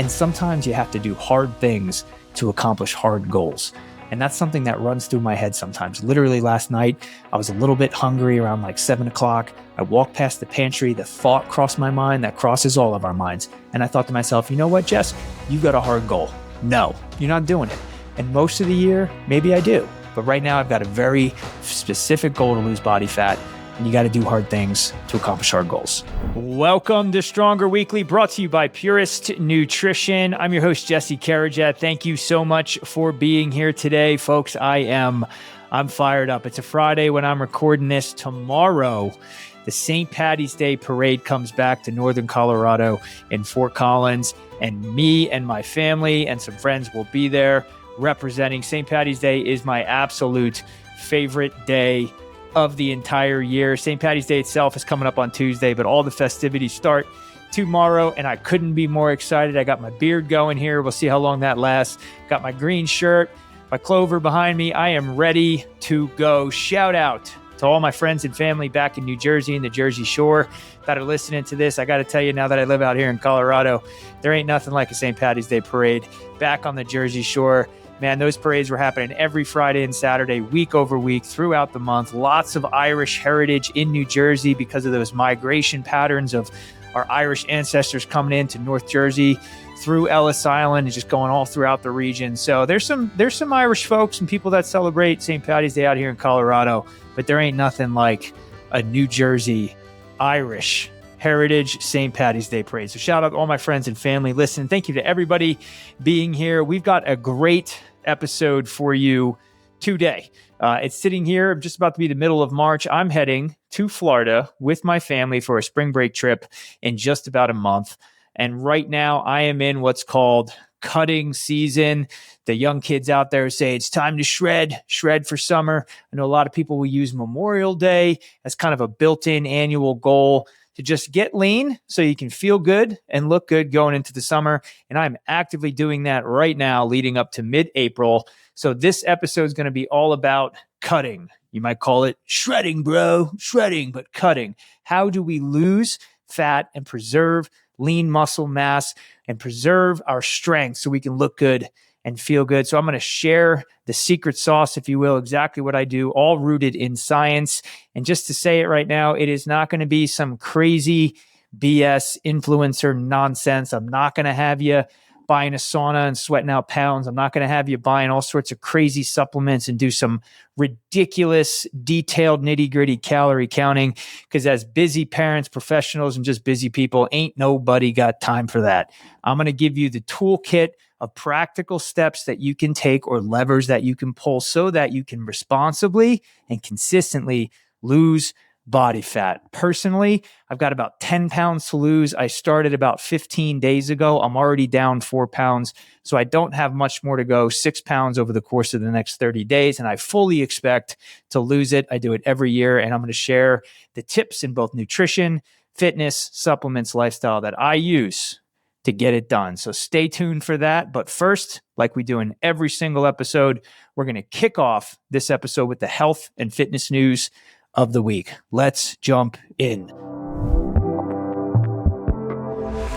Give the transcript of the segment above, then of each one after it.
And sometimes you have to do hard things to accomplish hard goals. And that's something that runs through my head sometimes. Literally last night, I was a little bit hungry around like 7 o'clock. I walked past the pantry. The thought crossed my mind that crosses all of our minds. And I thought to myself, you know what, Jess? You got a hard goal. No, you're not doing it. And most of the year, maybe I do. But right now, I've got a very specific goal to lose body fat. And you got to do hard things to accomplish hard goals. Welcome to Stronger Weekly, brought to you by Purist Nutrition. I'm your host, Jesse Karajet. Thank you so much for being here today, folks. I'm fired up. It's a Friday when I'm recording this. Tomorrow, the St. Patty's Day parade comes back to Northern Colorado in Fort Collins, and me and my family and some friends will be there representing. St. Patty's Day is my absolute favorite day of the entire year. St. Patty's Day itself is coming up on Tuesday, but all the festivities start tomorrow, and I couldn't be more excited. I got my beard going here. We'll see how long that lasts. Got my green shirt, my clover behind me. I am ready to go. Shout out to all my friends and family back in New Jersey and the Jersey Shore that are listening to this. I got to tell you, now that I live out here in Colorado, there ain't nothing like a St. Patty's Day parade back on the Jersey Shore. Man, those parades were happening every Friday and Saturday, week over week, throughout the month. Lots of Irish heritage in New Jersey because of those migration patterns of our Irish ancestors coming into North Jersey through Ellis Island and just going all throughout the region. So there's some Irish folks and people that celebrate St. Patty's Day out here in Colorado, but there ain't nothing like a New Jersey Irish Heritage St. Patty's Day parade. So shout out to all my friends and family. Listen, thank you to everybody being here. We've got a great episode for you today. It's sitting here just about to be the middle of March. I'm heading to Florida with my family for a spring break trip in just about a month. And right now I am in what's called cutting season. The young kids out there say it's time to shred for summer. I know a lot of people will use Memorial Day as kind of a built-in annual goal to just get lean so you can feel good and look good going into the summer. And I'm actively doing that right now leading up to mid-April. So this episode is going to be all about cutting. You might call it shredding, bro. Shredding, but cutting. How do we lose fat and preserve lean muscle mass and preserve our strength so we can look good and feel good? So I'm going to share the secret sauce, if you will, exactly what I do, all rooted in science. And just to say it right now, it is not going to be some crazy BS influencer nonsense. I'm not going to have you buying a sauna and sweating out pounds. I'm not going to have you buying all sorts of crazy supplements and do some ridiculous, detailed, nitty-gritty calorie counting, because as busy parents, professionals, and just busy people, ain't nobody got time for that. I'm going to give you the toolkit of practical steps that you can take or levers that you can pull so that you can responsibly and consistently lose body fat. Personally, I've got about 10 pounds to lose. I started about 15 days ago. I'm already down 4 pounds, so I don't have much more to go, 6 pounds over the course of the next 30 days, and I fully expect to lose it. I do it every year, and I'm going to share the tips in both nutrition, fitness, supplements, lifestyle that I use to get it done. So stay tuned for that. But first, like we do in every single episode, we're going to kick off this episode with the health and fitness news of the week. Let's jump in.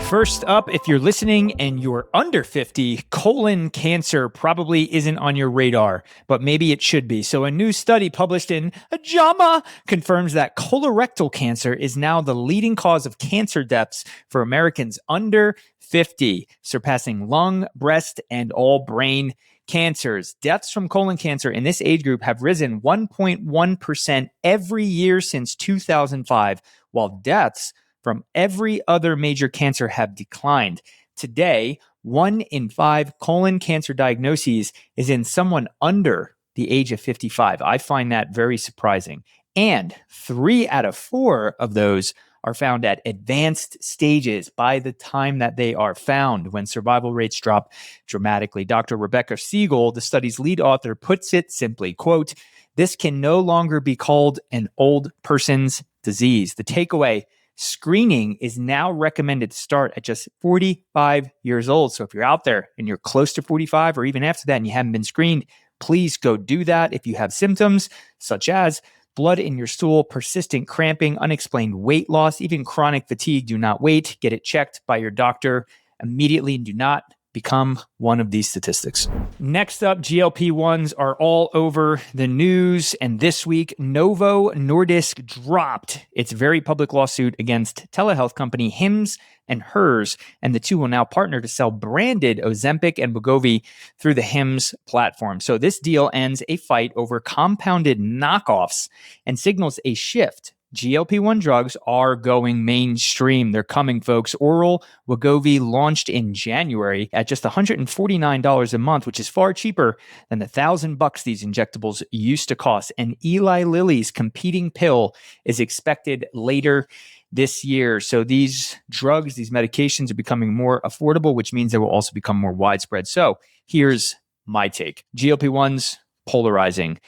First up, if you're listening and you're under 50, colon cancer probably isn't on your radar, but maybe it should be. So a new study published in JAMA confirms that colorectal cancer is now the leading cause of cancer deaths for Americans under 50, surpassing lung, breast, and all brain cancers. Deaths from colon cancer in this age group have risen 1.1% every year since 2005, while deaths from every other major cancer have declined. Today, 1 in 5 colon cancer diagnoses is in someone under the age of 55. I find that very surprising. And 3 out of 4 of those are found at advanced stages by the time that they are found, when survival rates drop dramatically. Dr. Rebecca Siegel, the study's lead author, puts it simply, quote, "This can no longer be called an old person's disease." The takeaway: screening is now recommended to start at just 45 years old. So if you're out there and you're close to 45 or even after that and you haven't been screened, please go do that. If you have symptoms such as blood in your stool, persistent cramping, unexplained weight loss, even chronic fatigue, do not wait. Get it checked by your doctor immediately and do not become one of these statistics. Next up, GLP-1s are all over the news. And this week, Novo Nordisk dropped its very public lawsuit against telehealth company Hims and Hers. And the two will now partner to sell branded Ozempic and Wegovy through the Hims platform. So this deal ends a fight over compounded knockoffs and signals a shift. GLP-1 drugs are going mainstream. They're coming, folks. Oral Wegovy launched in January at just $149 a month, which is far cheaper than the $1,000 these injectables used to cost. And Eli Lilly's competing pill is expected later this year. So these drugs, these medications are becoming more affordable, which means they will also become more widespread. So here's my take. GLP-1s, polarizing.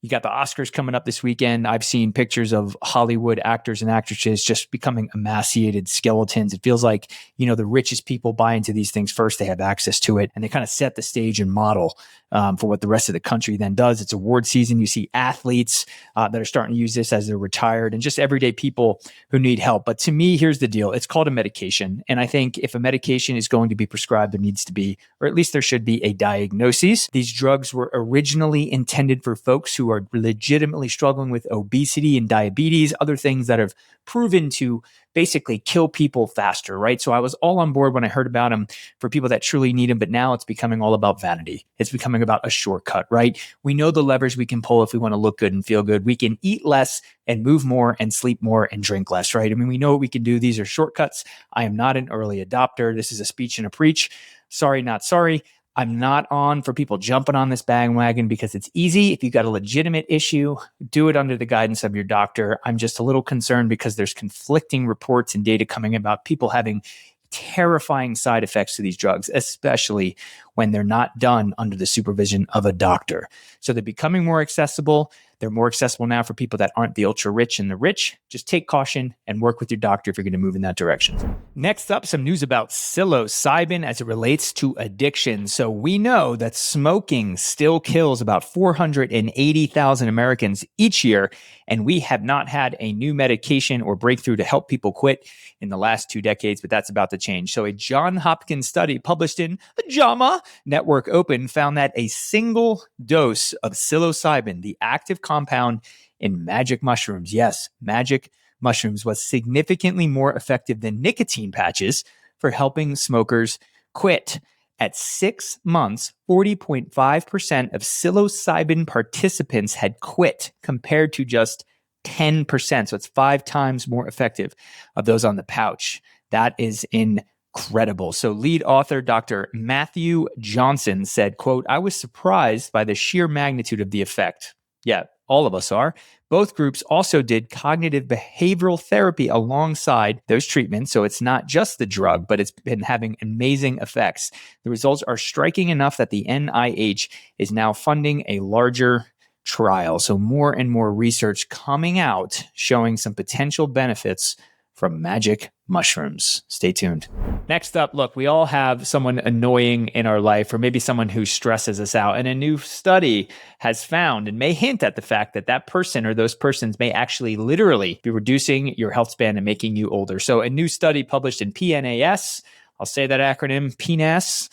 You got the Oscars coming up this weekend. I've seen pictures of Hollywood actors and actresses just becoming emaciated skeletons. It feels like, the richest people buy into these things first. They have access to it and they kind of set the stage and model for what the rest of the country then does. It's award season. You see athletes that are starting to use this as they're retired and just everyday people who need help. But to me, here's the deal. It's called a medication. And I think if a medication is going to be prescribed, there needs to be, or at least there should be, a diagnosis. These drugs were originally intended for folks who are legitimately struggling with obesity and diabetes, other things that have proven to basically kill people faster, right? So I was all on board when I heard about them for people that truly need them, but now it's becoming all about vanity. It's becoming about a shortcut, right? We know the levers we can pull if we want to look good and feel good. We can eat less and move more and sleep more and drink less, right? I mean, we know what we can do. These are shortcuts. I am not an early adopter. This is a speech and a preach. Sorry, not sorry. I'm not on for people jumping on this bandwagon because it's easy. If you've got a legitimate issue, do it under the guidance of your doctor. I'm just a little concerned because there's conflicting reports and data coming about people having terrifying side effects to these drugs, especially when they're not done under the supervision of a doctor. So they're becoming more accessible. They're more accessible now for people that aren't the ultra rich and the rich. Just take caution and work with your doctor if you're going to move in that direction. Next up, some news about psilocybin as it relates to addiction. So we know that smoking still kills about 480,000 Americans each year, and we have not had a new medication or breakthrough to help people quit in the last 2 decades, but that's about to change. So a Johns Hopkins study published in JAMA Network Open found that a single dose of psilocybin, the active compound in magic mushrooms, yes, magic mushrooms, was significantly more effective than nicotine patches for helping smokers quit. At 6 months, 40.5% of psilocybin participants had quit compared to just 10%. So it's 5 times more effective of those on the pouch. That is incredible. So lead author Dr. Matthew Johnson said, quote, "I was surprised by the sheer magnitude of the effect." Yeah, all of us are. Both groups also did cognitive behavioral therapy alongside those treatments. So it's not just the drug, but it's been having amazing effects. The results are striking enough that the NIH is now funding a larger trial. So more and more research coming out showing some potential benefits from magic mushrooms. Stay tuned. Next up, look, we all have someone annoying in our life, or maybe someone who stresses us out. And a new study has found and may hint at the fact that that person or those persons may actually literally be reducing your health span and making you older. So a new study published in PNAS, I'll say that acronym, PNAS,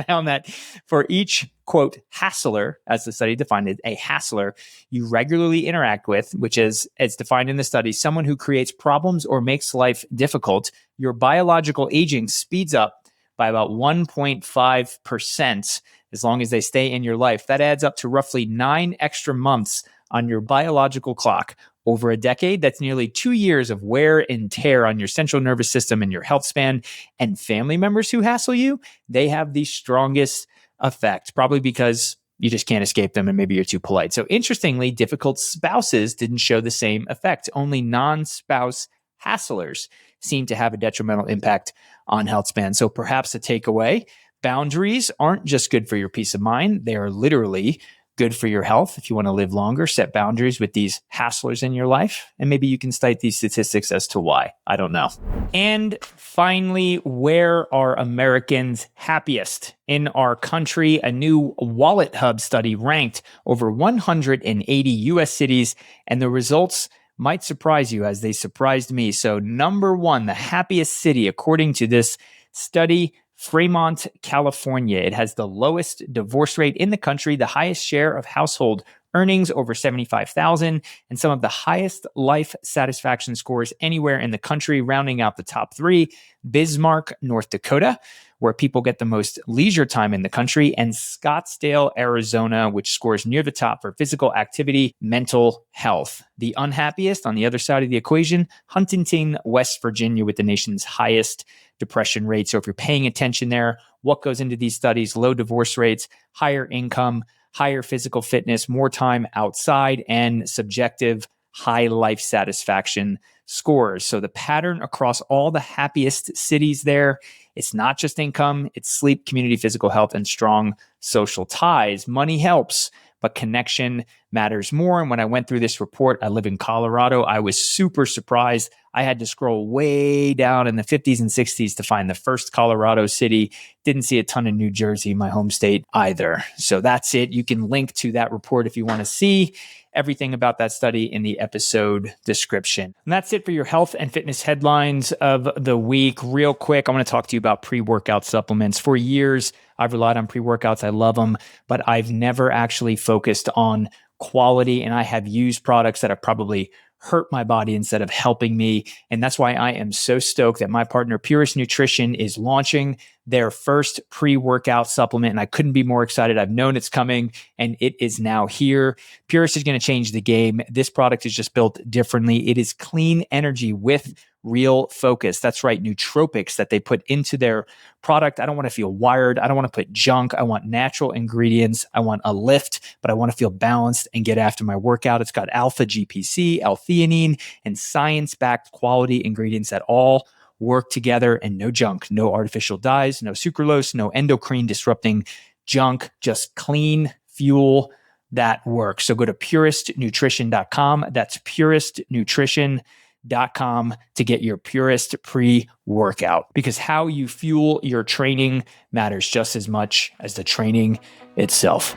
found that for each, quote, hassler, as the study defined it, a hassler you regularly interact with, which is, as defined in the study, someone who creates problems or makes life difficult, your biological aging speeds up by about 1.5% as long as they stay in your life. That adds up to roughly 9 extra months on your biological clock. Over a decade, that's nearly 2 years of wear and tear on your central nervous system and your health span. And family members who hassle you, they have the strongest effect, probably because you just can't escape them and maybe you're too polite. So interestingly, difficult spouses didn't show the same effect. Only non-spouse hasslers seem to have a detrimental impact on health span. So perhaps a takeaway, boundaries aren't just good for your peace of mind. They are literally good for your health. If you want to live longer, set boundaries with these hasslers in your life. And maybe you can cite these statistics as to why. I don't know. And finally, where are Americans happiest? In our country, a new Wallet Hub study ranked over 180 US cities, and the results might surprise you as they surprised me. So number 1, the happiest city, according to this Study Fremont, California. It has the lowest divorce rate in the country, the highest share of household earnings over 75,000, and some of the highest life satisfaction scores anywhere in the country. Rounding out the top three: Bismarck, North Dakota, where people get the most leisure time in the country, and Scottsdale, Arizona, which scores near the top for physical activity, mental health. The unhappiest on the other side of the equation: Huntington, West Virginia, with the nation's highest depression rate. So if you're paying attention there, what goes into these studies? Low divorce rates, higher income, higher physical fitness, more time outside, and subjective high life satisfaction scores. So the pattern across all the happiest cities there, it's not just income, it's sleep, community, physical health, and strong social ties. Money helps, but connection matters more. And when I went through this report, I live in Colorado, I was super surprised. I had to scroll way down in the 50s and 60s to find the first Colorado city. Didn't see a ton in New Jersey, my home state, either. So that's it. You can link to that report if you want to see everything about that study in the episode description. And that's it for your health and fitness headlines of the week. Real quick, I want to talk to you about pre-workout supplements. For years, I've relied on pre-workouts. I love them, but I've never actually focused on quality, and I have used products that have probably hurt my body instead of helping me. And that's why I am so stoked that my partner Purist Nutrition is launching their first pre-workout supplement. And I couldn't be more excited. I've known it's coming and it is now here. Purist is going to change the game. This product is just built differently. It is clean energy with real focus. That's right, nootropics that they put into their product. I don't want to feel wired. I don't want to put junk. I want natural ingredients. I want a lift, but I want to feel balanced and get after my workout. It's got alpha GPC, L-theanine, and science-backed quality ingredients that all work together, and no junk, no artificial dyes, no sucralose, no endocrine disrupting junk, just clean fuel that works. So go to puristnutrition.com. That's puristnutrition.com to get your Purist pre-workout, because how you fuel your training matters just as much as the training itself.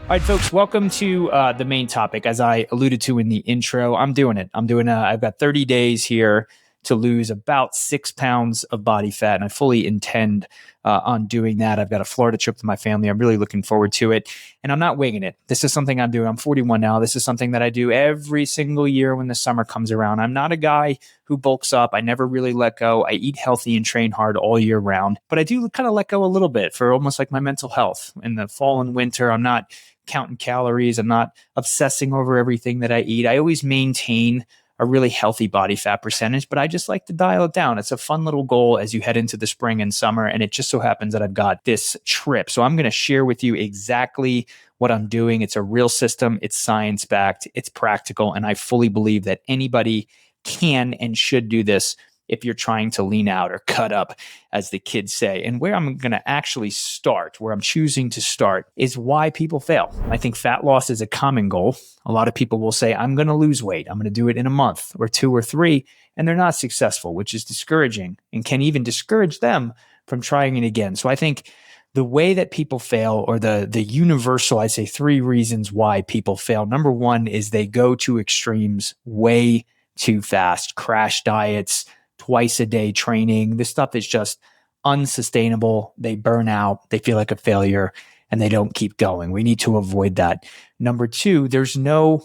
All right, folks, welcome to the main topic. As I alluded to in the intro, I'm doing it. I've got 30 days here to lose about 6 pounds of body fat, and I fully intend on doing that. I've got a Florida trip with my family. I'm really looking forward to it, and I'm not winging it. This is something I'm doing. I'm 41 now. This is something that I do every single year when the summer comes around. I'm not a guy who bulks up. I never really let go. I eat healthy and train hard all year round, but I do kind of let go a little bit for almost like my mental health. In the fall and winter, I'm not counting calories. I'm not obsessing over everything that I eat. I always maintain a really healthy body fat percentage, but I just like to dial it down. It's a fun little goal as you head into the spring and summer. And it just so happens that I've got this trip. So I'm going to share with you exactly what I'm doing. It's a real system. It's science-backed. It's practical. And I fully believe that anybody can and should do this if you're trying to lean out or cut up, as the kids say. And where I'm going to actually start, where I'm choosing to start, is why people fail. I think fat loss is a common goal. A lot of people will say, I'm going to lose weight. I'm going to do it in a month or 2 or 3, and they're not successful, which is discouraging and can even discourage them from trying it again. So I think the way that people fail, or the universal, I'd say 3 reasons why people fail. Number 1 is they go to extremes way too fast. Crash diets, twice a day training. This stuff is just unsustainable. They burn out. They feel like a failure and they don't keep going. We need to avoid that. Number 2, there's no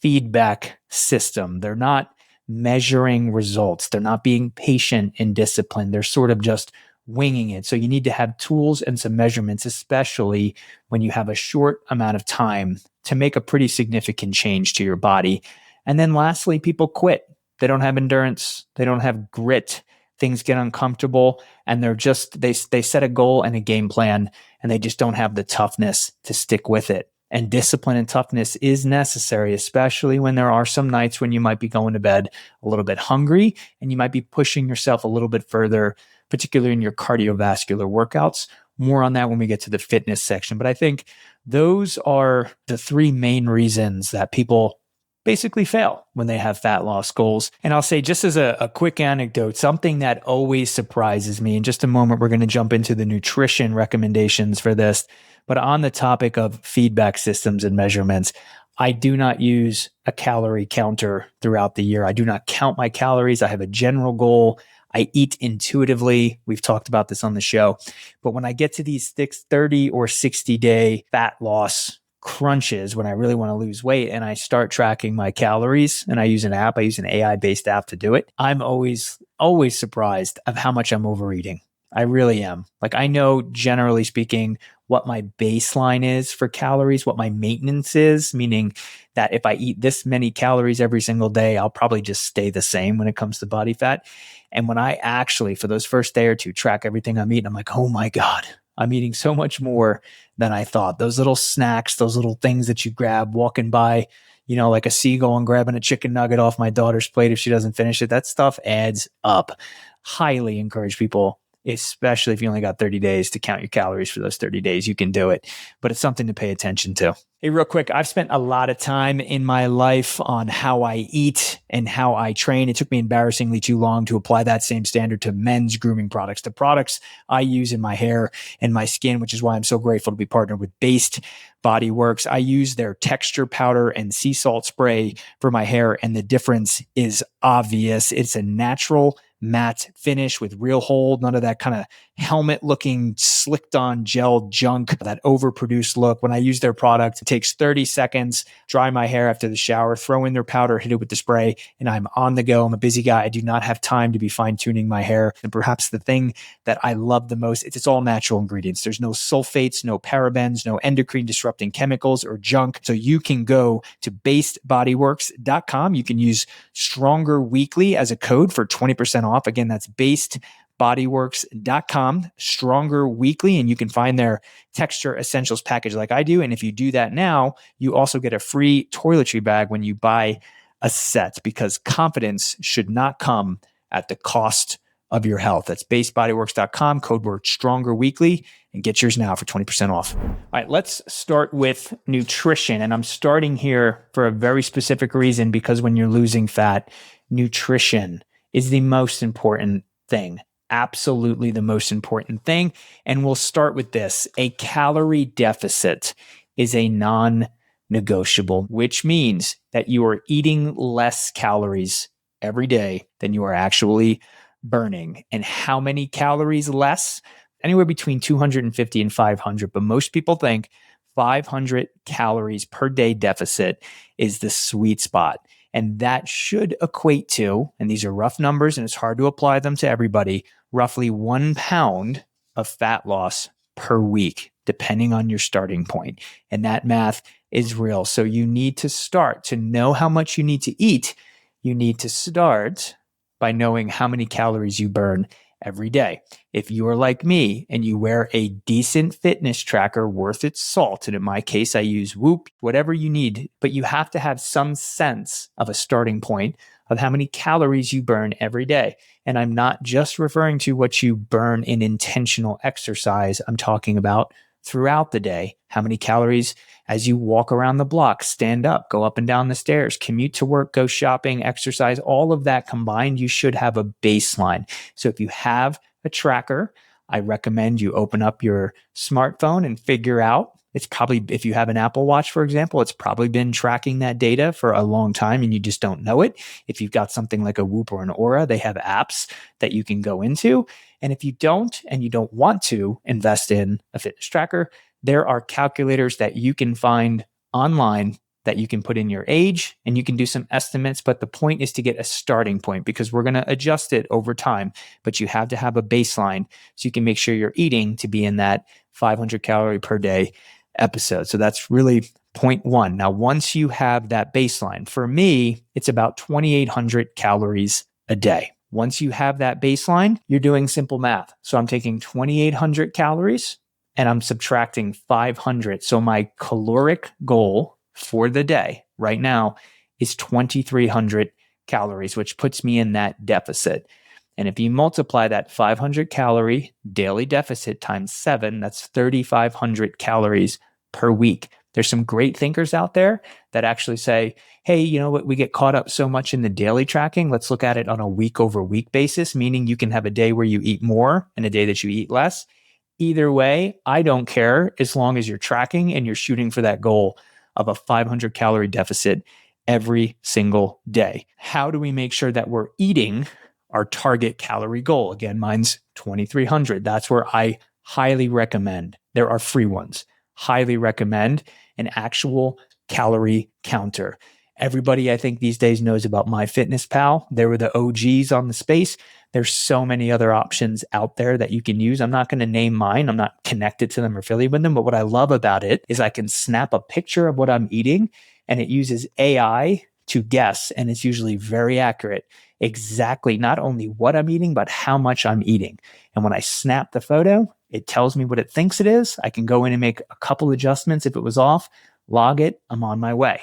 feedback system. They're not measuring results. They're not being patient and disciplined. They're sort of just winging it. So you need to have tools and some measurements, especially when you have a short amount of time to make a pretty significant change to your body. And then lastly, people quit. They don't have endurance. They don't have grit. Things get uncomfortable, and they set a goal and a game plan, and they just don't have the toughness to stick with it. And discipline and toughness is necessary, especially when there are some nights when you might be going to bed a little bit hungry and you might be pushing yourself a little bit further, particularly in your cardiovascular workouts. More on that when we get to the fitness section. But I think those are the 3 main reasons that people basically fail when they have fat loss goals. And I'll say, just as a quick anecdote, something that always surprises me. In just a moment, we're going to jump into the nutrition recommendations for this. But on the topic of feedback systems and measurements, I do not use a calorie counter throughout the year. I do not count my calories. I have a general goal. I eat intuitively. We've talked about this on the show. But when I get to these 30 or 60-day fat loss crunches, when I really want to lose weight and I start tracking my calories and I use an app, I use an AI-based app to do it, I'm always surprised of how much I'm overeating. I really am. Like, I know, generally speaking, what my baseline is for calories, what my maintenance is, meaning that if I eat this many calories every single day, I'll probably just stay the same when it comes to body fat. And when I actually, for those first day or two, track everything I'm eating, I'm like, oh my God, I'm eating so much more than I thought. Those little snacks, those little things that you grab walking by, like a seagull and grabbing a chicken nugget off my daughter's plate if she doesn't finish it, that stuff adds up. Highly encourage people, especially if you only got 30 days to count your calories for those 30 days. You can do it, but it's something to pay attention to. Hey, real quick, I've spent a lot of time in my life on how I eat and how I train. It took me embarrassingly too long to apply that same standard to men's grooming products, the products I use in my hair and my skin, which is why I'm so grateful to be partnered with Based Body Works. I use their texture powder and sea salt spray for my hair, and the difference is obvious. It's a natural matte finish with real hold, none of that kind of helmet looking slicked on gel junk, that overproduced look. When I use their product, it takes 30 seconds, dry my hair after the shower, throw in their powder, hit it with the spray, and I'm on the go. I'm a busy guy. I do not have time to be fine tuning my hair. And perhaps the thing that I love the most, it's all natural ingredients. There's no sulfates, no parabens, no endocrine disrupting chemicals or junk. So you can go to basedbodyworks.com. You can use Stronger Weekly as a code for 20% off. Again, that's basedbodyworks.com, Stronger Weekly, and you can find their Texture Essentials package like I do. And if you do that now, you also get a free toiletry bag when you buy a set, because confidence should not come at the cost of your health. That's basedbodyworks.com, code word Stronger Weekly, and get yours now for 20% off. All right, let's start with nutrition. And I'm starting here for a very specific reason, because when you're losing fat, nutrition is the most important thing. Absolutely the most important thing. And we'll start with this. A calorie deficit is a non-negotiable, which means that you are eating less calories every day than you are actually burning. And how many calories less? Anywhere between 250 and 500. But most people think 500 calories per day deficit is the sweet spot. And that should equate to, and these are rough numbers and it's hard to apply them to everybody, roughly 1 pound of fat loss per week, depending on your starting point. And that math is real. So you need to start to know how much you need to eat. You need to start by knowing how many calories you burn every day. If you are like me and you wear a decent fitness tracker worth its salt, and in my case, I use Whoop, whatever you need, but you have to have some sense of a starting point of how many calories you burn every day. And I'm not just referring to what you burn in intentional exercise. I'm talking about throughout the day, how many calories as you walk around the block, stand up, go up and down the stairs, commute to work, go shopping, exercise, all of that combined, you should have a baseline. So if you have a tracker, I recommend you open up your smartphone and figure out. It's probably, if you have an Apple Watch, for example, it's probably been tracking that data for a long time and you just don't know it. If you've got something like a Whoop or an Aura, they have apps that you can go into. And if you don't, and you don't want to invest in a fitness tracker, there are calculators that you can find online that you can put in your age and you can do some estimates. But the point is to get a starting point, because we're going to adjust it over time. But you have to have a baseline so you can make sure you're eating to be in that 500 calorie per day episode. So that's really point one. Now, once you have that baseline, for me, it's about 2,800 calories a day. Once you have that baseline, you're doing simple math. So I'm taking 2,800 calories and I'm subtracting 500. So my caloric goal for the day right now is 2,300 calories, which puts me in that deficit. And if you multiply that 500 calorie daily deficit times 7, that's 3,500 calories per week. There's some great thinkers out there that actually say, hey, you know what? We get caught up so much in the daily tracking. Let's look at it on a week over week basis, meaning you can have a day where you eat more and a day that you eat less. Either way, I don't care, as long as you're tracking and you're shooting for that goal of a 500 calorie deficit every single day. How do we make sure that we're eating our target calorie goal. Again, mine's 2,300. That's where I highly recommend. There are free ones. Highly recommend an actual calorie counter. Everybody, I think, these days knows about MyFitnessPal. They were the OGs on the space. There's so many other options out there that you can use. I'm not going to name mine. I'm not connected to them or affiliated with them. But what I love about it is I can snap a picture of what I'm eating, and it uses AI to guess. And it's usually very accurate, exactly not only what I'm eating, but how much I'm eating. And when I snap the photo, it tells me what it thinks it is. I can go in and make a couple adjustments. If it was off, log it. I'm on my way.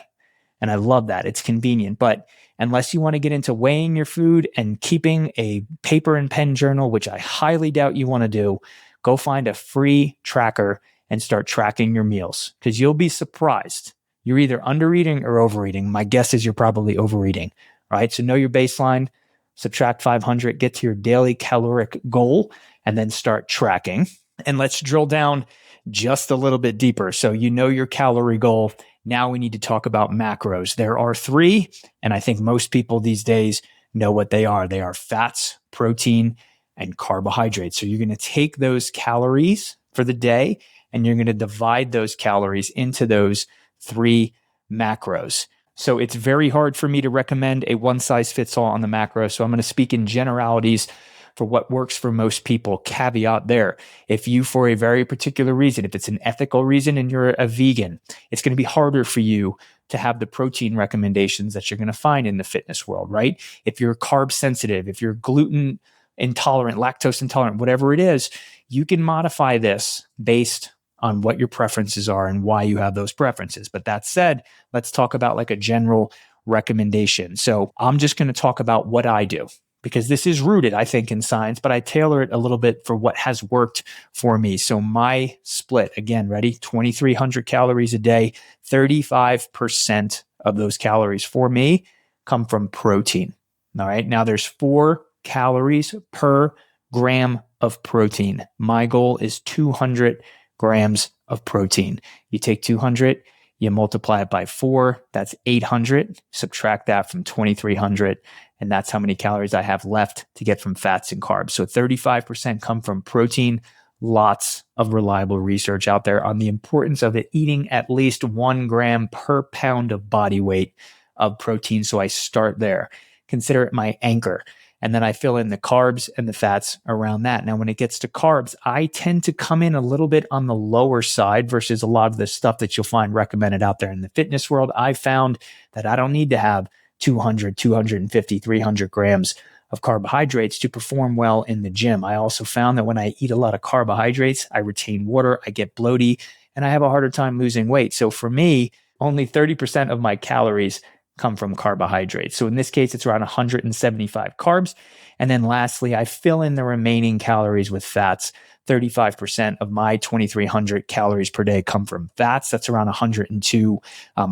And I love that. It's convenient. But unless you want to get into weighing your food and keeping a paper and pen journal, which I highly doubt you want to do, go find a free tracker and start tracking your meals, because you'll be surprised. You're either undereating or overeating. My guess is you're probably overeating, right? So know your baseline, subtract 500, get to your daily caloric goal, and then start tracking. And let's drill down just a little bit deeper. So you know your calorie goal. Now we need to talk about macros. There are three, and I think most people these days know what they are. They are fats, protein, and carbohydrates. So you're going to take those calories for the day, and you're going to divide those calories into those three macros. So it's very hard for me to recommend a one size fits all on the macros. So I'm going to speak in generalities for what works for most people. Caveat there. If you, for a very particular reason, if it's an ethical reason and you're a vegan, it's going to be harder for you to have the protein recommendations that you're going to find in the fitness world, right? If you're carb sensitive, if you're gluten intolerant, lactose intolerant, whatever it is, you can modify this based on what your preferences are and why you have those preferences. But that said, let's talk about like a general recommendation. So I'm just going to talk about what I do, because this is rooted, I think, in science, but I tailor it a little bit for what has worked for me. So my split, again, ready? 2,300 calories a day, 35% of those calories for me come from protein. All right. Now there's 4 calories per gram of protein. My goal is 200 grams of protein. You take 200, you multiply it by 4, that's 800. Subtract that from 2,300, and that's how many calories I have left to get from fats and carbs. So 35% come from protein. Lots of reliable research out there on the importance of it eating at least 1 gram per pound of body weight of protein. So I start there. Consider it my anchor. And then I fill in the carbs and the fats around that. Now, when it gets to carbs, I tend to come in a little bit on the lower side versus a lot of the stuff that you'll find recommended out there in the fitness world. I found that I don't need to have 200, 250, 300 grams of carbohydrates to perform well in the gym. I also found that when I eat a lot of carbohydrates, I retain water, I get bloaty, and I have a harder time losing weight. So for me, only 30% of my calories come from carbohydrates. So in this case, it's around 175 carbs. And then lastly, I fill in the remaining calories with fats. 35% of my 2,300 calories per day come from fats. That's around 102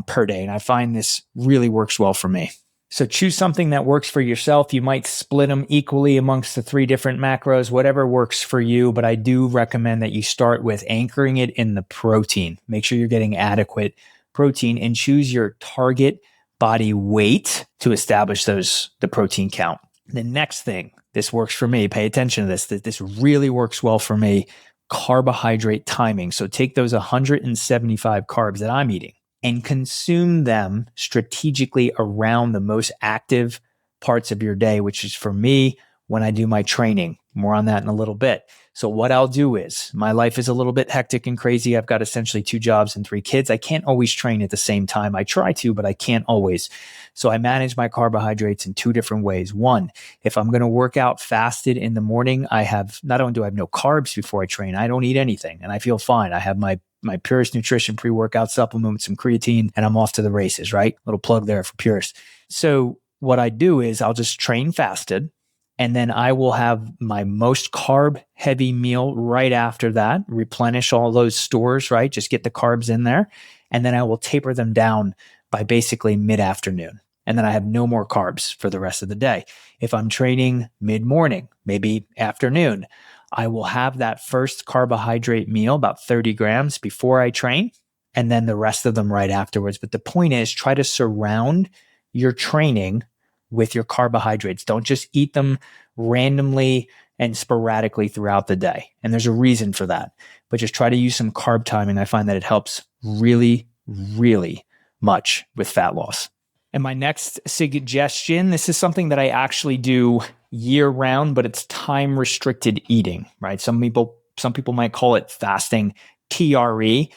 per day. And I find this really works well for me. So choose something that works for yourself. You might split them equally amongst the 3 different macros, whatever works for you. But I do recommend that you start with anchoring it in the protein. Make sure you're getting adequate protein and choose your target body weight to establish the protein count. The next thing, this works for me. Pay attention to this. This really works well for me. Carbohydrate timing. So take those 175 carbs that I'm eating and consume them strategically around the most active parts of your day, which is for me when I do my training. More on that in a little bit. So what I'll do is, my life is a little bit hectic and crazy. I've got essentially 2 jobs and 3 kids. I can't always train at the same time. I try to, but I can't always. So I manage my carbohydrates in 2 different ways. One, if I'm going to work out fasted in the morning, not only do I have no carbs before I train, I don't eat anything and I feel fine. I have my Purist Nutrition pre-workout supplement with some creatine and I'm off to the races, right? Little plug there for Purist. So what I do is I'll just train fasted. And then I will have my most carb heavy meal right after that, replenish all those stores, right? Just get the carbs in there. And then I will taper them down by basically mid-afternoon. And then I have no more carbs for the rest of the day. If I'm training mid-morning, maybe afternoon, I will have that first carbohydrate meal, about 30 grams before I train, and then the rest of them right afterwards. But the point is, try to surround your training with your carbohydrates. Don't just eat them randomly and sporadically throughout the day. And there's a reason for that. But just try to use some carb timing. I find that it helps really, really much with fat loss. And my next suggestion, this is something that I actually do year round, but it's time restricted eating, right? Some people might call it fasting, TRE.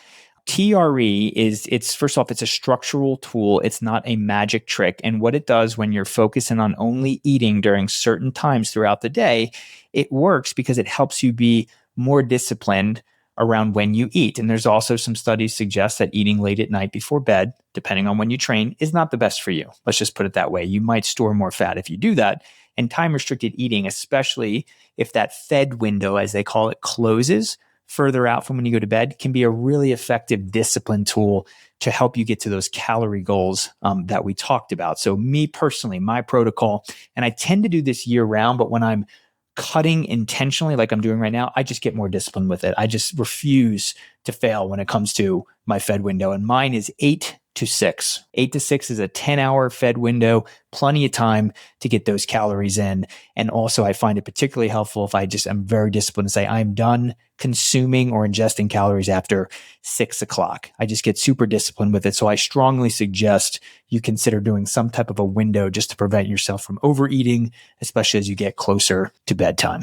TRE it's first off, it's a structural tool. It's not a magic trick. And what it does when you're focusing on only eating during certain times throughout the day, it works because it helps you be more disciplined around when you eat. And there's also some studies suggest that eating late at night before bed, depending on when you train, is not the best for you. Let's just put it that way. You might store more fat if you do that. And time restricted eating, especially if that fed window, as they call it, closes further out from when you go to bed, can be a really effective discipline tool to help you get to those calorie goals that we talked about. So me personally, my protocol, and I tend to do this year round, but when I'm cutting intentionally like I'm doing right now, I just get more disciplined with it. I just refuse to fail when it comes to my fed window. And mine is 8 to 6. 8 to 6 is a 10-hour fed window, plenty of time to get those calories in. And also I find it particularly helpful if I'm very disciplined to say I'm done consuming or ingesting calories after 6 o'clock. I just get super disciplined with it. So I strongly suggest you consider doing some type of a window just to prevent yourself from overeating, especially as you get closer to bedtime.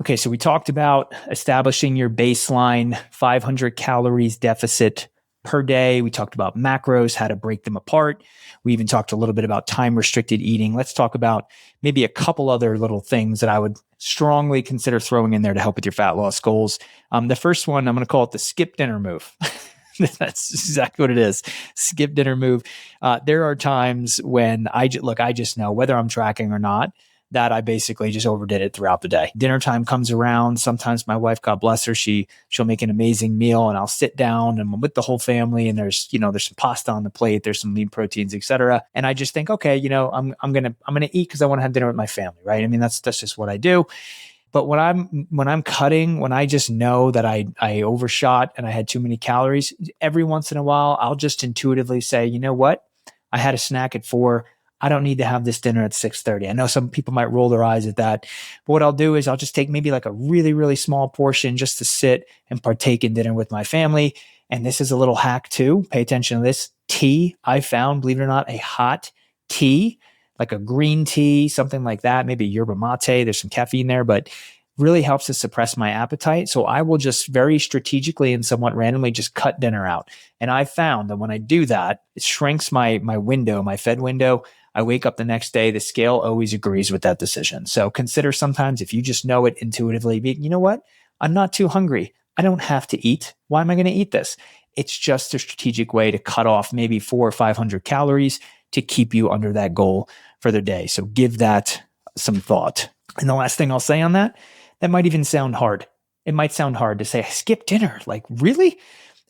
Okay, so we talked about establishing your baseline 500 calories deficit per day. We talked about macros, how to break them apart. We even talked a little bit about time restricted eating. Let's talk about maybe a couple other little things that I would strongly consider throwing in there to help with your fat loss goals. The first one, I'm going to call it the skip dinner move. That's exactly what it is. Skip dinner move. There are times when I just know whether I'm tracking or not, that I basically just overdid it throughout the day. Dinner time comes around. Sometimes my wife, God bless her, she'll make an amazing meal and I'll sit down and I'm with the whole family and there's some pasta on the plate, there's some lean proteins, etc. And I just think, okay, I'm gonna eat because I want to have dinner with my family, right? I mean, that's just what I do. But when I'm cutting, when I just know that I overshot and I had too many calories, every once in a while, I'll just intuitively say, you know what? I had a snack at 4. I don't need to have this dinner at 6:30. I know some people might roll their eyes at that, but what I'll do is I'll just take maybe like a really, really small portion just to sit and partake in dinner with my family. And this is a little hack too. Pay attention to this. Tea, I found, believe it or not, a hot tea, like a green tea, something like that, maybe yerba mate. There's some caffeine there, but really helps to suppress my appetite. So I will just very strategically and somewhat randomly just cut dinner out. And I found that when I do that, it shrinks my window, my fed window. I wake up the next day, the scale always agrees with that decision. So consider sometimes if you just know it intuitively, you know what? I'm not too hungry. I don't have to eat. Why am I going to eat this? It's just a strategic way to cut off maybe 400 or 500 calories to keep you under that goal for the day. So give that some thought. And the last thing I'll say on that might even sound hard. It might sound hard to say, skip dinner. Like, really?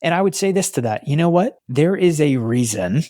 And I would say this to that. You know what? There is a reason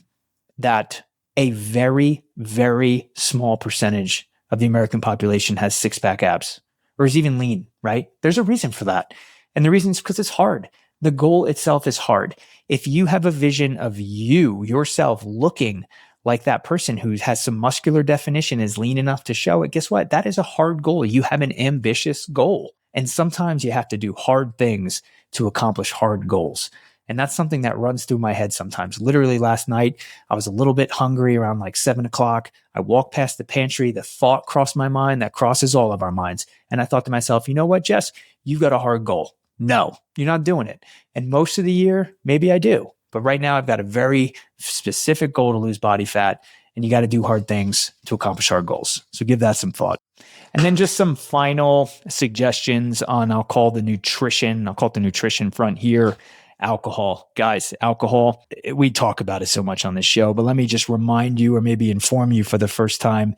that a very, very small percentage of the American population has six-pack abs or is even lean, right? There's a reason for that. And the reason is because it's hard. The goal itself is hard. If you have a vision of yourself looking like that person who has some muscular definition, is lean enough to show it, guess what? That is a hard goal. You have an ambitious goal. And sometimes you have to do hard things to accomplish hard goals. And that's something that runs through my head sometimes. Literally last night, I was a little bit hungry around like 7 o'clock. I walked past the pantry. The thought crossed my mind that crosses all of our minds. And I thought to myself, you know what, Jess? You've got a hard goal. No, you're not doing it. And most of the year, maybe I do. But right now, I've got a very specific goal to lose body fat. And you got to do hard things to accomplish hard goals. So give that some thought. And then just some final suggestions on, I'll call it the nutrition front here. Alcohol. Guys, alcohol, we talk about it so much on this show, but let me just remind you or maybe inform you for the first time,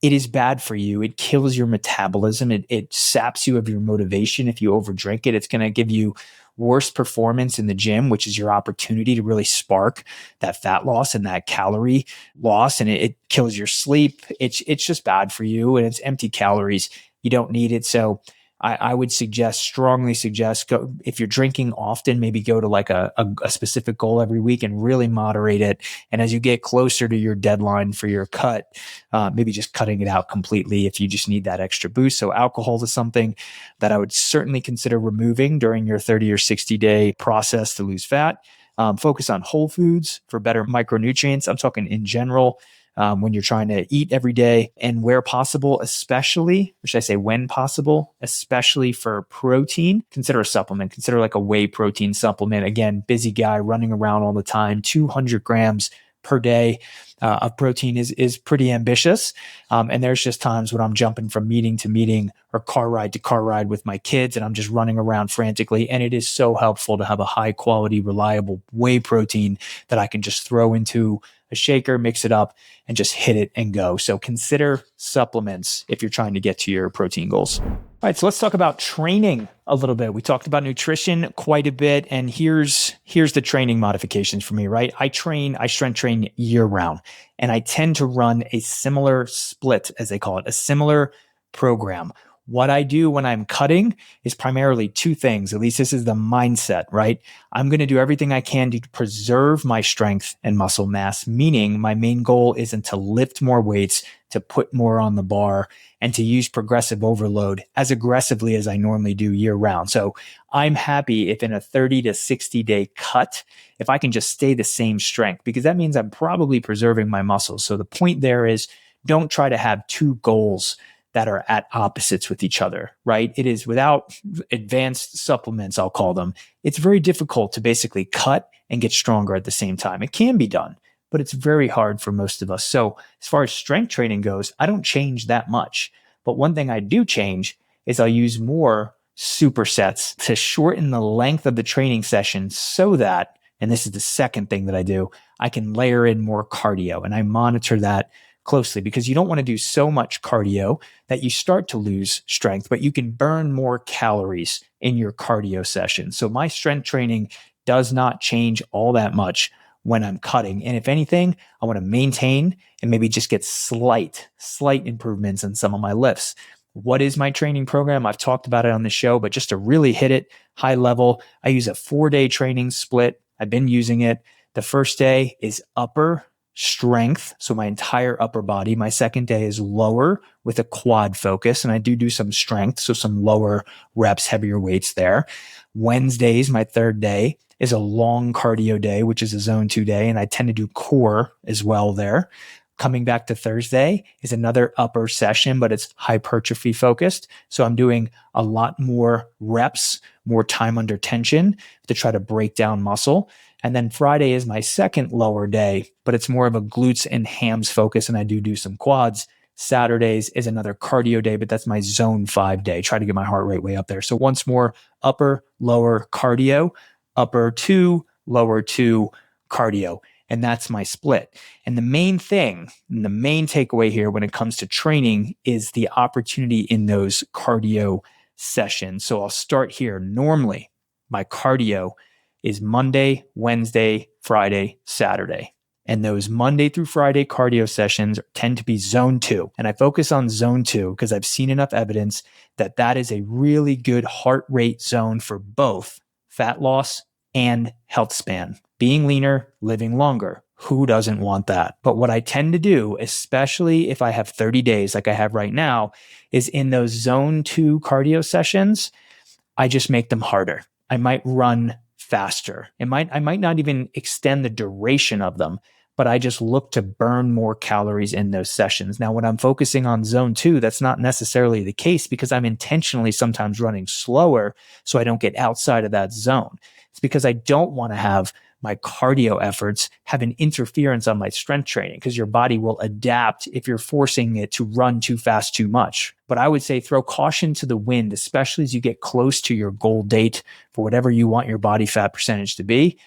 it is bad for you. It kills your metabolism. It saps you of your motivation. If you overdrink it, it's going to give you worse performance in the gym, which is your opportunity to really spark that fat loss and that calorie loss. And it kills your sleep. It's just bad for you and it's empty calories. You don't need it. So I would strongly suggest, go if you're drinking often, maybe go to like a specific goal every week and really moderate it. And as you get closer to your deadline for your cut, maybe just cutting it out completely if you just need that extra boost. So alcohol is something that I would certainly consider removing during your 30 or 60-day process to lose fat. Focus on whole foods for better micronutrients. I'm talking in general. When you're trying to eat every day, and where possible, especially, or should I say when possible, especially for protein, consider a supplement. Consider like a whey protein supplement. Again, busy guy running around all the time, 200 grams per day of protein is pretty ambitious. And there's just times when I'm jumping from meeting to meeting or car ride to car ride with my kids, and I'm just running around frantically. And it is so helpful to have a high quality, reliable whey protein that I can just throw into a shaker, mix it up, and just hit it and go. So consider supplements if you're trying to get to your protein goals. All right, so let's talk about training a little bit. We talked about nutrition quite a bit, and here's the training modifications for me, right? I strength train year round, and I tend to run a similar split, as they call it, a similar program. What I do when I'm cutting is primarily two things. At least this is the mindset, right? I'm going to do everything I can to preserve my strength and muscle mass, meaning my main goal isn't to lift more weights, to put more on the bar, and to use progressive overload as aggressively as I normally do year round. So I'm happy if in a 30 to 60 day cut, if I can just stay the same strength, because that means I'm probably preserving my muscles. So the point there is, don't try to have two goals that are at opposites with each other, right? It is without advanced supplements, I'll call them. It's very difficult to basically cut and get stronger at the same time. It can be done, but it's very hard for most of us. So as far as strength training goes, I don't change that much. But one thing I do change is I'll use more supersets to shorten the length of the training session so that, and this is the second thing that I do, I can layer in more cardio, and I monitor that closely, because you don't want to do so much cardio that you start to lose strength, but you can burn more calories in your cardio session. So my strength training does not change all that much when I'm cutting. And if anything, I want to maintain and maybe just get slight improvements in some of my lifts. What is my training program? I've talked about it on the show, but just to really hit it high level, I use a 4-day training split. I've been using it. The first day is upper strength, so my entire upper body. My second day is lower with a quad focus, and I do some strength, so some lower reps, heavier weights there. Wednesdays, my third day, is a long cardio day, which is a zone 2 day, and I tend to do core as well there. Coming back to Thursday is another upper session, but it's hypertrophy focused. So I'm doing a lot more reps, more time under tension to try to break down muscle. And then Friday is my second lower day, but it's more of a glutes and hams focus, and I do some quads. Saturdays is another cardio day, but that's my zone 5 day. Try to get my heart rate way up there. So once more, upper, lower cardio, upper 2, lower 2 cardio. And that's my split. And the main thing, and the main takeaway here when it comes to training is the opportunity in those cardio sessions. So I'll start here. Normally, my cardio is Monday, Wednesday, Friday, Saturday. And those Monday through Friday cardio sessions tend to be zone 2. And I focus on zone 2 because I've seen enough evidence that that is a really good heart rate zone for both fat loss and health span. Being leaner, living longer. Who doesn't want that? But what I tend to do, especially if I have 30 days like I have right now, is in those zone 2 cardio sessions, I just make them harder. I might run faster. I might not even extend the duration of them, but I just look to burn more calories in those sessions. Now, when I'm focusing on zone 2, that's not necessarily the case because I'm intentionally sometimes running slower so I don't get outside of that zone. It's because I don't want to have my cardio efforts have an interference on my strength training, because your body will adapt if you're forcing it to run too fast too much. But I would say throw caution to the wind, especially as you get close to your goal date for whatever you want your body fat percentage to be.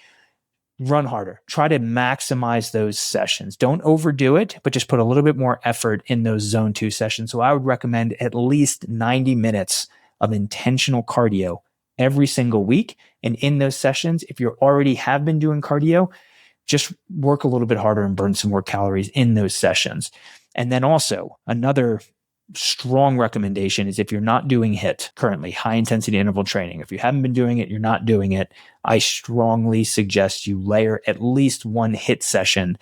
Run harder. Try to maximize those sessions. Don't overdo it, but just put a little bit more effort in those zone 2 sessions. So I would recommend at least 90 minutes of intentional cardio every single week. And in those sessions, if you already have been doing cardio, just work a little bit harder and burn some more calories in those sessions. And then also another strong recommendation is if you're not doing HIIT currently, high intensity interval training, if you haven't been doing it, you're not doing it, I strongly suggest you layer at least one HIIT session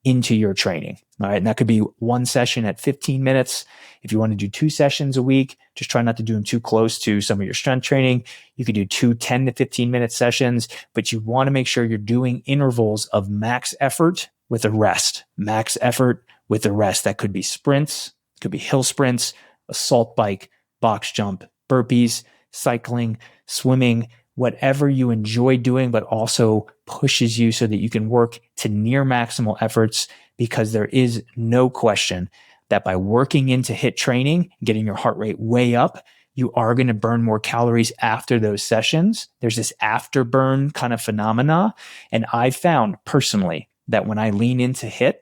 into your training. All right. And that could be one session at 15 minutes. If you want to do 2 sessions a week, just try not to do them too close to some of your strength training. You could do 2 10 to 15 minute sessions, but you want to make sure you're doing intervals of max effort with a rest, max effort with a rest. That could be sprints, could be hill sprints, assault bike, box jump, burpees, cycling, swimming, whatever you enjoy doing, but also pushes you so that you can work to near maximal efforts, because there is no question that by working into HIIT training, getting your heart rate way up, you are going to burn more calories after those sessions. There's this afterburn kind of phenomena. And I've found personally that when I lean into HIIT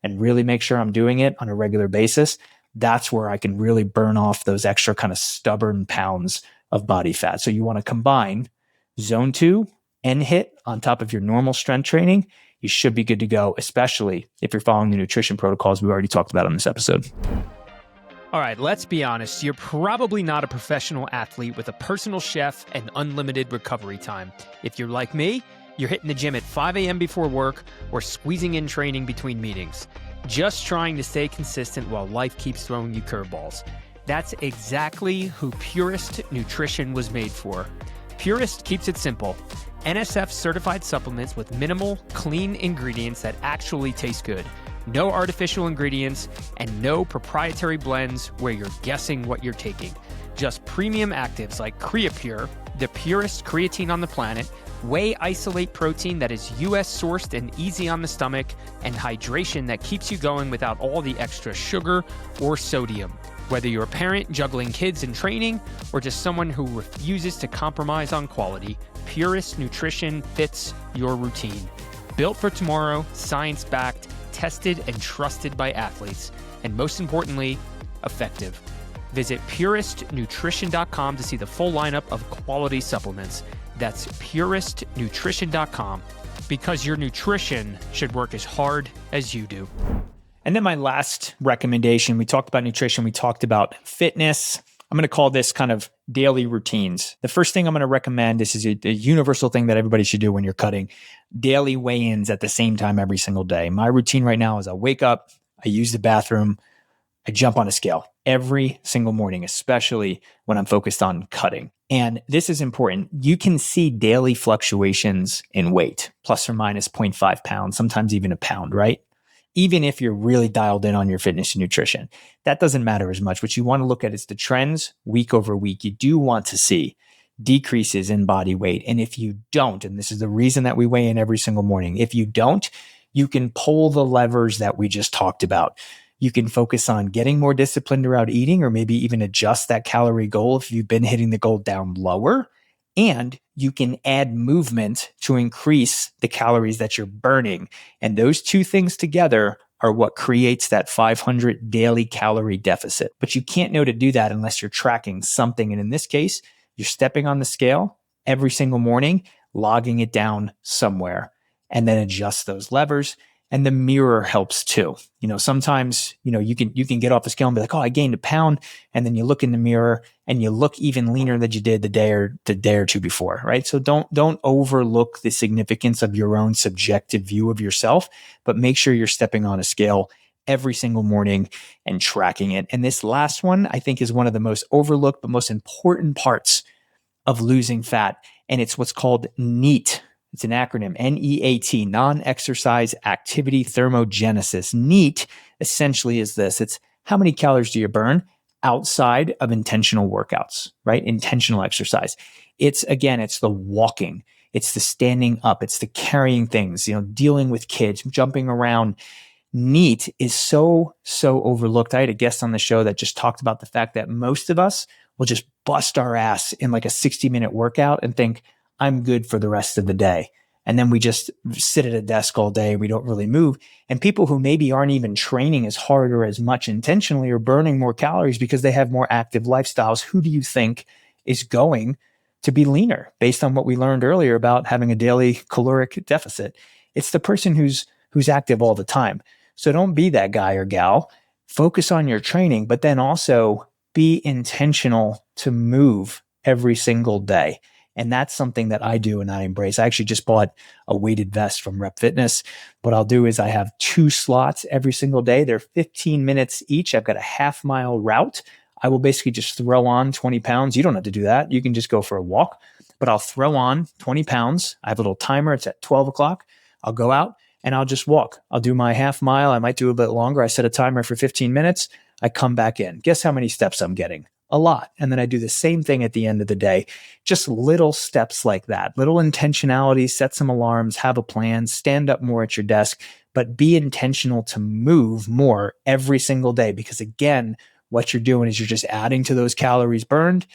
and really make sure I'm doing it on a regular basis, that's where I can really burn off those extra kind of stubborn pounds of body fat. So you want to combine zone 2 and HIIT on top of your normal strength training. You should be good to go, especially if you're following the nutrition protocols we already talked about on this episode. All right, let's be honest. You're probably not a professional athlete with a personal chef and unlimited recovery time. If you're like me, you're hitting the gym at 5 a.m. before work or squeezing in training between meetings, just trying to stay consistent while life keeps throwing you curveballs. That's exactly who Purist Nutrition was made for. Purist keeps it simple. NSF certified supplements with minimal, clean ingredients that actually taste good. No artificial ingredients and no proprietary blends where you're guessing what you're taking. Just premium actives like CreaPure, the purest creatine on the planet, whey isolate protein that is US sourced and easy on the stomach, and hydration that keeps you going without all the extra sugar or sodium. Whether you're a parent juggling kids and training, or just someone who refuses to compromise on quality, Purist Nutrition fits your routine. Built for tomorrow, science-backed, tested and trusted by athletes, and most importantly, effective. Visit puristnutrition.com to see the full lineup of quality supplements. That's puristnutrition.com, because your nutrition should work as hard as you do. And then my last recommendation, we talked about nutrition, we talked about fitness. I'm going to call this kind of daily routines. The first thing I'm going to recommend, this is a universal thing that everybody should do when you're cutting, daily weigh-ins at the same time every single day. My routine right now is I wake up, I use the bathroom, I jump on a scale every single morning, especially when I'm focused on cutting. And this is important. You can see daily fluctuations in weight, plus or minus 0.5 pounds, sometimes even a pound, right? Even if you're really dialed in on your fitness and nutrition, that doesn't matter as much. What you want to look at is the trends week over week. You do want to see decreases in body weight. And if you don't, and this is the reason that we weigh in every single morning, if you don't, you can pull the levers that we just talked about. You can focus on getting more disciplined around eating, or maybe even adjust that calorie goal if you've been hitting the goal down lower. And you can add movement to increase the calories that you're burning. And those two things together are what creates that 500 daily calorie deficit. But you can't know to do that unless you're tracking something. And in this case, you're stepping on the scale every single morning, logging it down somewhere, and then adjust those levers. And the mirror helps too. Sometimes, you can get off the scale and be like, oh, I gained a pound. And then you look in the mirror and you look even leaner than you did the day or two before, right? So don't overlook the significance of your own subjective view of yourself, but make sure you're stepping on a scale every single morning and tracking it. And this last one, I think, is one of the most overlooked, but most important parts of losing fat. And it's what's called NEAT. It's an acronym, NEAT, non-exercise activity thermogenesis. NEAT essentially is this. It's how many calories do you burn outside of intentional workouts, right? Intentional exercise. It's the walking. It's the standing up. It's the carrying things, dealing with kids, jumping around. NEAT is so overlooked. I had a guest on the show that just talked about the fact that most of us will just bust our ass in like a 60-minute workout and think, I'm good for the rest of the day. And then we just sit at a desk all day. We don't really move. And people who maybe aren't even training as hard or as much intentionally are burning more calories because they have more active lifestyles. Who do you think is going to be leaner based on what we learned earlier about having a daily caloric deficit? It's the person who's active all the time. So don't be that guy or gal. focus on your training, but then also be intentional to move every single day. And that's something that I do and I embrace. I actually just bought a weighted vest from Rep Fitness. What I'll do is I have 2 slots every single day. They're 15 minutes each. I've got a half-mile route. I will basically just throw on 20 pounds. You don't have to do that. You can just go for a walk, but I'll throw on 20 pounds. I have a little timer. It's at 12 o'clock. I'll go out and I'll just walk. I'll do my half mile. I might do a bit longer. I set a timer for 15 minutes. I come back in. Guess how many steps I'm getting? A lot. And then I do the same thing at the end of the day. Just little steps like that, little intentionality, set some alarms, have a plan, stand up more at your desk, but be intentional to move more every single day. Because again, what you're doing is you're just adding to those calories burned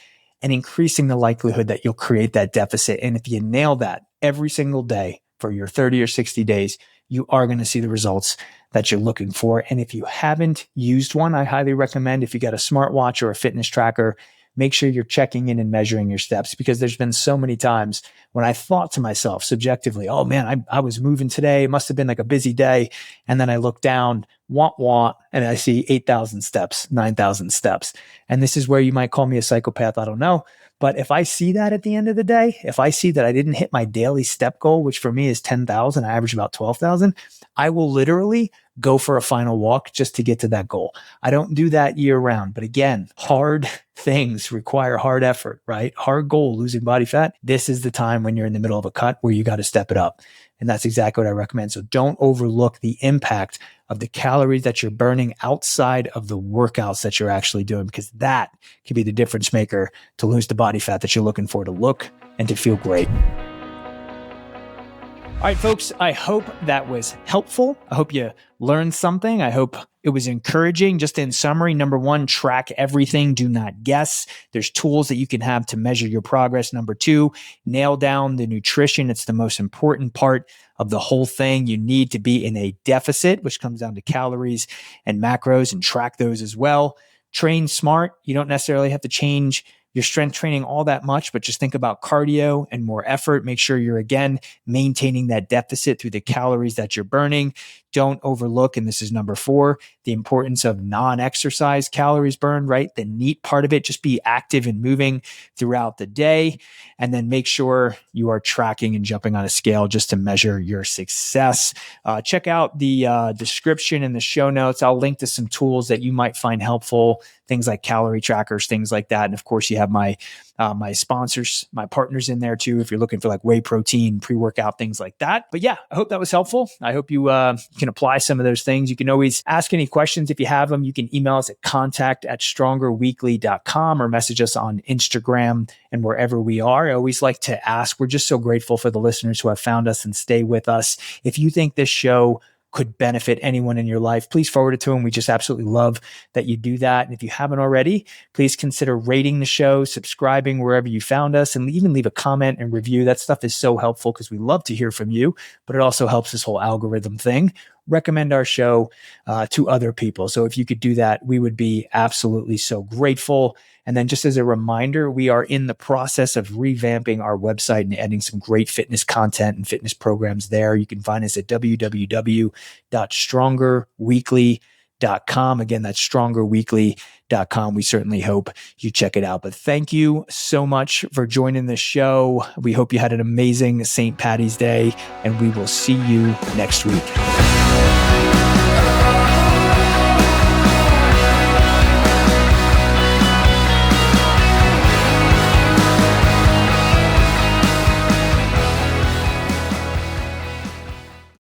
and increasing the likelihood that you'll create that deficit. And if you nail that every single day for your 30 or 60 days, you are going to see the results that you're looking for. And if you haven't used one, I highly recommend, if you got a smartwatch or a fitness tracker, make sure you're checking in and measuring your steps, because there's been so many times when I thought to myself subjectively, oh man, I was moving today. It must have been like a busy day. And then I look down, and I see 8,000 steps, 9,000 steps. And this is where you might call me a psychopath. I don't know. But if I see that at the end of the day, if I see that I didn't hit my daily step goal, which for me is 10,000, I average about 12,000, I will literally go for a final walk just to get to that goal. I don't do that year round. But again, hard things require hard effort, right? Hard goal, losing body fat. This is the time when you're in the middle of a cut where you got to step it up. And that's exactly what I recommend. So don't overlook the impact of the calories that you're burning outside of the workouts that you're actually doing, because that can be the difference maker to lose the body fat that you're looking for, to look and to feel great. All right, folks, I hope that was helpful. I hope you learned something. I hope it was encouraging. Just in summary, number 1, track everything. Do not guess. There's tools that you can have to measure your progress. Number 2, nail down the nutrition. It's the most important part of the whole thing. You need to be in a deficit, which comes down to calories and macros, and track those as well. Train smart. You don't necessarily have to change your strength training all that much, but just think about cardio and more effort. Make sure you're, again, maintaining that deficit through the calories that you're burning. Don't overlook, and this is number 4, the importance of non-exercise calories burned, right? The neat part of it, just be active and moving throughout the day. And then make sure you are tracking and jumping on a scale just to measure your success. Check out the description in the show notes. I'll link to some tools that you might find helpful, things like calorie trackers, things like that. And of course, you have my sponsors, my partners in there too, if you're looking for like whey protein, pre-workout, things like that. But yeah, I hope that was helpful. I hope you can apply some of those things. You can always ask any questions if you have them. You can email us at contact@strongerweekly.com or message us on Instagram and wherever we are. I always like to ask, we're just so grateful for the listeners who have found us and stay with us. If you think this show could benefit anyone in your life, please forward it to them. We just absolutely love that you do that. And if you haven't already, please consider rating the show, subscribing wherever you found us, and even leave a comment and review. That stuff is so helpful because we love to hear from you, but it also helps this whole algorithm thing. Recommend our show to other people. So if you could do that, we would be absolutely so grateful. And then just as a reminder, we are in the process of revamping our website and adding some great fitness content and fitness programs there. You can find us at www.strongerweekly.com. Again, that's strongerweekly.com. We certainly hope you check it out. But thank you so much for joining the show. We hope you had an amazing St. Paddy's Day, and we will see you next week.